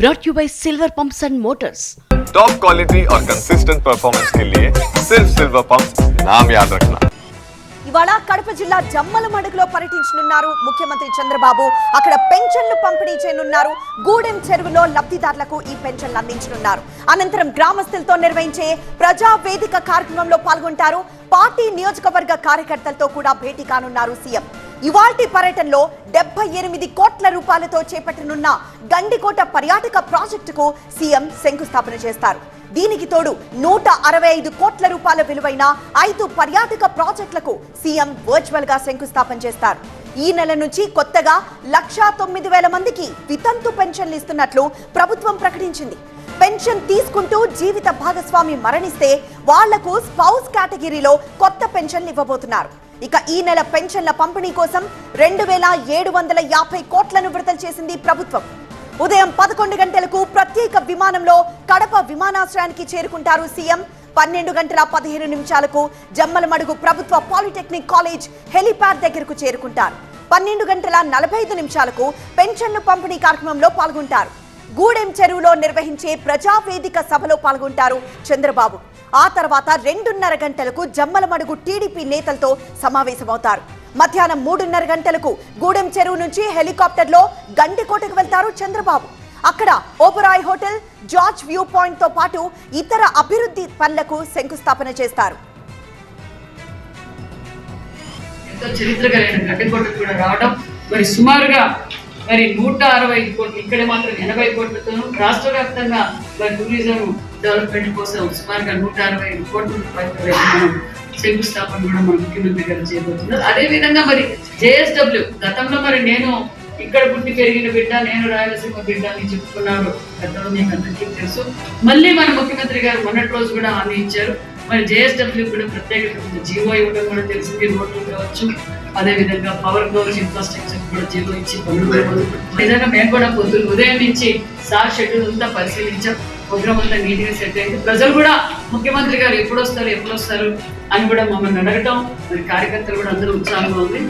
brought you by Silver Pumps and Motors. Top quality और consistent performance के लिए सिर्फ सिल्वर पंप्स नाम याद रखना। ఇవాళ కడప జిల్లా జమ్మలమడుగులో పర్యటించనున్నారు ముఖ్యమంత్రి చంద్రబాబు. అక్కడ పెన్షన్లు పంపిణీ చేయనున్నారు. గూడెం చెరువులో లబ్ధిదారులకు ఈ పెన్షన్లు అందించనున్నారు. అనంతరం గ్రామస్తులతో నిర్వహించే ప్రజా వేదిక కార్యక్రమంలో పాల్గొంటారు. పార్టీ నియోజకవర్గ కార్యకర్తలతో కూడా భేటీ కానున్నారు సీఎం. ఇవాల్టి పర్యటనలో 78 కోట్ల రూపాయలతో చేపట్టనున్న గండికోట పర్యాటక ప్రాజెక్టుకు సీఎం శంకుస్థాపన చేస్తారు. దీనికి తోడు 165 కోట్ల రూపాయల విలువైన 5 పర్యాటక ప్రాజెక్టులకు సీఎం వర్చువల్ గా శంకుస్థాపన చేస్తారు. ఈ నెల నుంచి కొత్తగా 1,09,000 మందికి వితంతు పెన్షన్లు ఇస్తున్నట్లు ప్రభుత్వం ప్రకటించింది. పెన్షన్ తీసుకుంటూ జీవిత భాగస్వామి మరణిస్తే వాళ్లకు స్పౌస్ కేటగిరీలో కొత్త పెన్షన్లు ఇవ్వబోతున్నారు. ఇక ఈ నెల పెన్షన్ల పంపిణీ కోసం 2,750 కోట్లను విడుదల చేసింది ప్రభుత్వం. ఉదయం 11 గంటలకు ప్రత్యేక విమానంలో కడప విమానాశ్రయానికి చేరుకుంటారు సీఎం. 12 గంటల 15 నిమిషాలకు జమ్మలమడుగు ప్రభుత్వ పాలిటెక్నిక్ కాలేజ్ హెలిప్యాడ్ దగ్గరకు చేరుకుంటారు. 12 గంటల 45 నిమిషాలకు పెన్షన్లు పంపిణీ కార్యక్రమంలో పాల్గొంటారు. గూడెం చెరువులో నిర్వహించే ప్రజావేదిక సభలో పాల్గొంటారు చంద్రబాబు. ఆ తర్వాత 2:30 గంటలకు జమ్మలమడుగు టీడీపీ నేతలతో సమావేశమవుతారు. మధ్యాహ్నం 3:30 గంటలకు గూడెం చెరువు నుంచి హెలికాప్టర్లో గండికోటకు వెళ్తారు చంద్రబాబు. అక్కడ Oberoi hotel, George view point తో పాటు ఇతర అభివృద్ధి పనులకు శంకుస్థాపన చేస్తారు. చరిత్రకరైన గండికోటకు కూడా రావడం మరి సుమారుగా 160 కోట్లు, ఇక్కడ మాత్రం 80 కోట్లతోనూ రాష్ట్ర వ్యాప్తంగా మరి టూరిజం డెవలప్మెంట్ కోసం సుమారుగా 165 కోట్ల రూపాయలతో శంకుస్థాపన కూడా మన ముఖ్యమంత్రి గారు చేయబోతున్నారు. అదే విధంగా మరి జేఎస్డబ్ల్యూ గతంలో మరి నేను ఇక్కడ పుట్టి పెరిగిన బిడ్డ, నేను రాయలసీమ బిడ్డ అని చెప్పుకున్నారు గతంలో, మీకు అందరికీ తెలుసు. మళ్ళీ మన ముఖ్యమంత్రి గారు మొన్నటి రోజు కూడా హామీ ఇచ్చారు. మరి జేఎస్డబ్ల్యూ కూడా ప్రత్యేక జీవో ఇవ్వడం కూడా తెలిసింది. రోడ్లు కావచ్చు, అదేవిధంగా పవర్ కావచ్చు, ఇన్ఫ్రాస్ట్రక్చర్ కూడా జీవో ఇచ్చి పనులు నిజంగా మేము కూడా పొద్దున్న ఉదయం నుంచి సార్ షెడ్యూల్ అంతా పరిశీలించాం. ప్రోగ్రామ్ అంతా నీట్ గా సెట్ అయింది. ప్రజలు కూడా ముఖ్యమంత్రి గారు ఎప్పుడు వస్తారు అని కూడా మమ్మల్ని అడగటం, మరి కార్యకర్తలు కూడా అందరూ ఉత్సాహంగా ఉంది.